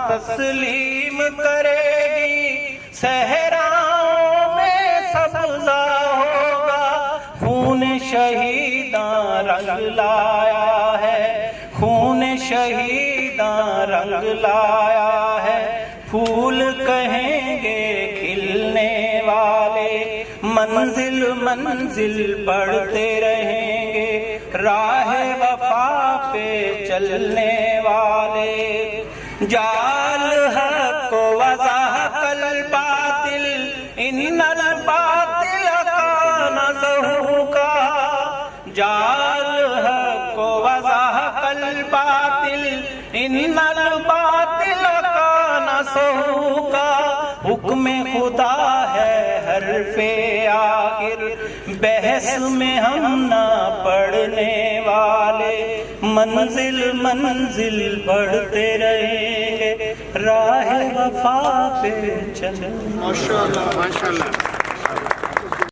تسلیم کرے گی، صحراؤں میں سبزہ ہوگا، خون شہیداں رنگ لایا ہے، خون شہیداں رنگ لایا ہے، پھول کہیں گے کھلنے والے، منزل منزل بڑھتے رہیں گے، راہ وفا پہ چلنے والے، جال حق وزحق الباطل ان الباطل کان زہوقا، جال حق وزحق الباطل ان الباطل کان زہوقا، حکم خدا ہے حرف آخر، بحث میں ہم نہ پڑھنے والے، منزل منزل بڑھتے رہیں گے، راہ وفا پہ چلیں۔ ماشاءاللہ ماشاءاللہ۔